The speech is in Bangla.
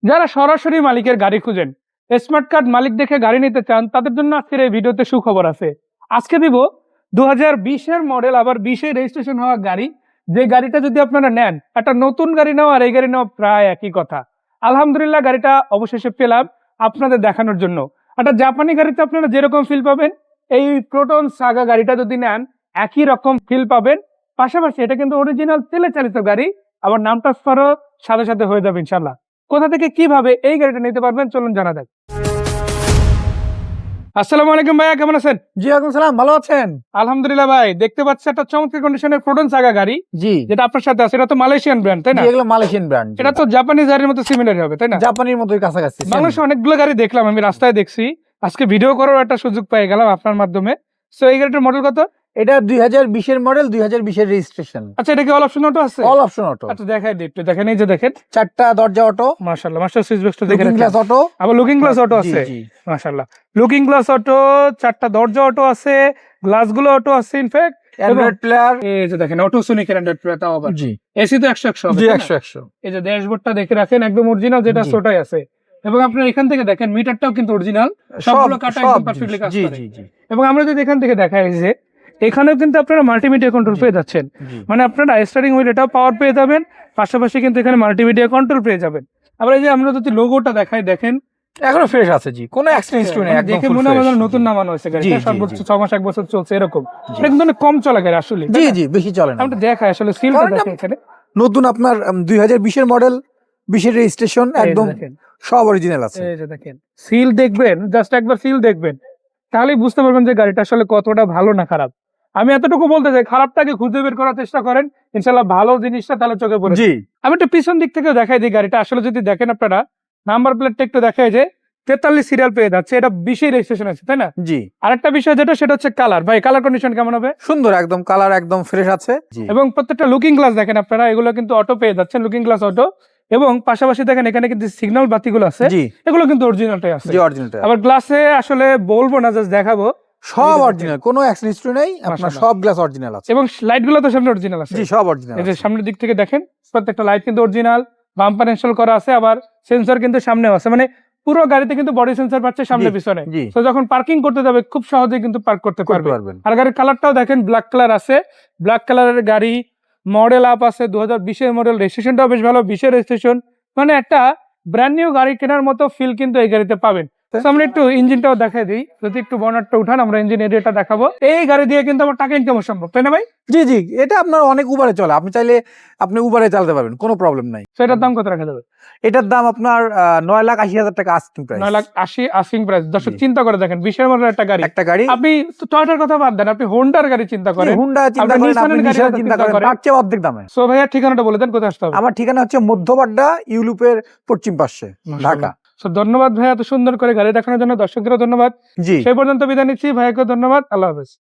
যারা সরাসরি মালিকের গাড়ি খুঁজেন, স্মার্ট কার্ড মালিক দেখে গাড়ি নিতে চান, তাদের জন্য আজকের এই ভিডিওতে সুখবর আছে। আজকে দিব 2020-এর মডেল, আবার 20-এ রেজিস্ট্রেশন হওয়া গাড়ি। যে গাড়িটা যদি আপনারা নেন, একটা নতুন গাড়ি নেওয়া আর এই গাড়ি নেওয়া প্রায় একই কথা। আলহামদুলিল্লাহ, গাড়িটা অবশেষে পেলাম আপনাদের দেখানোর জন্য। একটা জাপানি গাড়িতে আপনারা যেরকম ফিল পাবেন, এই প্রোটন সাগা গাড়িটা যদি নেন একই রকম ফিল পাবেন। পাশাপাশি এটা কিন্তু অরিজিনাল তেলে চালিত গাড়ি, আবার নাম ট্রান্সফারও সাথে সাথে হয়ে যাবে ইনশাল্লাহ। কোথা থেকে কিভাবে এই গাড়িটা নিতে পারবেন চলুন জানা যাক। আসসালামু আলাইকুম ভাইয়া, কেমন আছেন? জি ওয়ালাইকুম সালাম, ভালো আছেন? আলহামদুলিল্লাহ ভাই, দেখতে পাচ্ছি একটা চমৎকার কন্ডিশনের প্রোটন সাগা গাড়ি, জি, যেটা আপনার সাথে আছে। এটা তো মালয়েশিয়ান ব্র্যান্ড, তাই না? এগুলো মালয়েশিয়ান ব্র্যান্ড। এটা তো জাপানিজ গাড়ির মতো সিমিলার হবে, তাই না? জাপানির মতোই কাছাকাছি। বাংলাদেশে অনেকগুলো গাড়ি দেখলাম, আমি রাস্তায় দেখছি। আজকে ভিডিও করার একটা সুযোগ পেয়ে গেলাম আপনার মাধ্যমে। সো এই গাড়িটার মডেল কত? এটা 2020-এর মডেল, 2020-এর রেজিস্ট্রেশন। আচ্ছা, এটা কি অল অপশন অটো আছে? All option auto. আচ্ছা দেখাই দিই একটু, দেখেন এই যে দেখেন, চারটা দরজা অটো, মাশাআল্লাহ। মাস্টার সুইচ বক্সটা দেখে লুকিং গ্লাস অটো, আবার লুকিং গ্লাস অটো আছে। জি, মাশাআল্লাহ, লুকিং গ্লাস অটো, চারটা দরজা অটো আছে, গ্লাসগুলো অটো আছে ইনফ্যাক্ট। Android player. এই যে দেখেন অটো সোনিক অ্যান্ড্রয়েড প্লে, তাও আবার জি এসি তো 100 হবে, জি, তাই না? 100 এই যে ড্যাশবোর্ডটা দেখে রাখেন, একদম অরিজিনাল, যেটা জি। ছোটাই আছে। এবং আপনার এখান থেকে দেখেন মিটারটাও কিন্তু অরিজিনাল, সবগুলো কাটা একদম পারফেক্টলি কাজ জি করে। জি জি এবং আমরা যদি এখান থেকে দেখাই যে এখানেও কিন্তু আপনারা মাল্টিমিডিয়া কন্ট্রোল পেয়ে যাচ্ছেন। জি। মানে আপনারা স্টারিং হুইল এটাও পাওয়ার পেয়ে যাবেন, পাশাপাশি কিন্তু এখানে মাল্টিমিডিয়া কন্ট্রোল পেয়ে যাবেন। আবার এই যে আমরা যদি লোগোটা দেখাই, দেখেন এখনো ফ্রেশ আছে। জি, কোনো অ্যাক্সিডেন্ট হিস্টরি নেই, একদম দেখে ফুল মনে হয় ফ্রেশ। যেন নতুন নামানো হয়েছে গাড়ি, জি, জি, সর্বোচ্চ জি। 6 মাস 1 বছর চলছে এরকম। এটা কিন্তু অনেক কম চলা গাড়ি আসলে, জি জি, বেশি চলে না। আমরা দেখাই আসলে সিলটা কারণ দেখে এখানে। নতুন আপনার 2020-এর মডেল, 20-এর রেজিস্ট্রেশন, এই যে একদম দেখেন, সব অরিজিনাল আছে। এই যে দেখেন সিল দেখবেন, জাস্ট একবার সিল দেখবেন, তাহলেই বুঝতে পারবেন যে গাড়িটা আসলে কতটা ভালো না খারাপ। আমি এতটুকু বলতে চাই, খারাপটাকে খুঁজে বের করার চেষ্টা করেন, ইনশাল্লাহ ভালো জিনিসটা তাহলে চোখে পড়ে। জি, আমি একটু পিছন দিক থেকেও দেখাই দিই গাড়িটা। আসলে যদি দেখেন আপনারা, নাম্বার প্লেটটা একটু দেখাই যে 43 সিরিয়াল পেয়ে যাচ্ছে, এটা 20-এ রেজিস্ট্রেশন আছে, তাই না? জি। আরেকটা বিষয় যেটা, সেটা হচ্ছে কালার। ভাই কালার কন্ডিশন কেমন হবে? সুন্দর, একদম কালার একদম ফ্রেশ আছে। জি। এবং প্রত্যেকটা লুকিং গ্লাস দেখেন আপনারা, এগুলো কিন্তু অটো পেয়ে যাচ্ছেন, লুকিং গ্লাস অটো। এবং পাশাপাশি দেখেন এখানে কিন্তু সিগন্যাল বাতিগুলো আছে, জি এগুলো কিন্তু অরিজিনালটাই আছে। জি, অরিজিনালটা। আবার গ্লাসে আসলে বলবো না, জাস্ট দেখাবো, সব অরিজিনাল, কোনো অ্যাক্সিডেন্ট হিস্টরি নেই, আপনার মাশাআল্লাহ। সব গ্লাস অরিজিনাল আছে। এবং লাইট গুলো তো সামনে অরিজিনাল আছে। জি, সব অরিজিনাল এই যে আছে। সামনের দিক থেকে দেখেন, প্রত্যেকটা লাইট কিন্তু অরিজিনাল, বাম্পার ইনস্টল করা আছে, আবার সেন্সর কিন্তু সামনেও আছে। মানে পুরো গাড়িতে কিন্তু বডি সেন্সর পাচ্ছে সামনে জি, পিছনে। জি। তো যখন পার্কিং করতে যাবে খুব সহজেই কিন্তু পার্ক করতে করতে পারবে। পারবেন। আর গাড়ির কালারটাও দেখেন, ব্ল্যাক কালার আছে। ব্ল্যাক কালারের গাড়ি, মডেল আপ আছে, 2020-এর মডেল, রেজিস্ট্রেশনটাও বেশ ভালো, 20-এর রেজিস্ট্রেশন। মানে একটা ব্র্যান্ড নিউ গাড়ি কেনার মতো ফিল কিন্তু এই গাড়িতে পাবেন। তো আমরা একটু ইঞ্জিনটাও দেখাই দিই, যদি একটু বনারটা উঠান, আমরা ইঞ্জিন এরিয়াটা দেখাবো। এই গাড়ি দিয়ে কিন্তু আমার টাকা ইনকাম সম্ভব, তাই না ভাই? জি জি, এটা আপনার অনেক উবারে চলে, আপনি চাইলে আপনি উবারে চালাতে পারবেন, কোনো প্রবলেম নাই। তো এটার দাম কত রাখা যাবে? এটার দাম আপনার 9,80,000 টাকা আস্কিং প্রাইস। 9,80,000 asking price. দর্শক জি। চিন্তা করে দেখেন, 20-এর মডেল একটা গাড়ি। একটা গাড়ি, আপনি টয়োটার কথা বাদ দেন, আপনি হোন্ডার গাড়ি চিন্তা করেন, হুন্ডা চিন্তা আপনি করেন, আপনি নিসানের গাড়ি নিশান হয়তো চিন্তা চিন্তা করেন, করেন। তার চেয়ে অর্ধেক দামে। সো ভাইয়া ঠিকানাটা বলে দেন, কোথায় আসতে হবে? আমার ঠিকানা হচ্ছে মধ্যবাড্ডা, ইউলুপের পশ্চিম পাশে, ঢাকা। সো ধন্যবাদ ভাইয়া এত সুন্দর করে গাড়ি দেখানোর জন্য, দর্শকদেরও ধন্যবাদ। জি। সেই পর্যন্ত বিদায় নিচ্ছি, ভাইয়াকে ধন্যবাদ, আল্লাহ হাফেজ।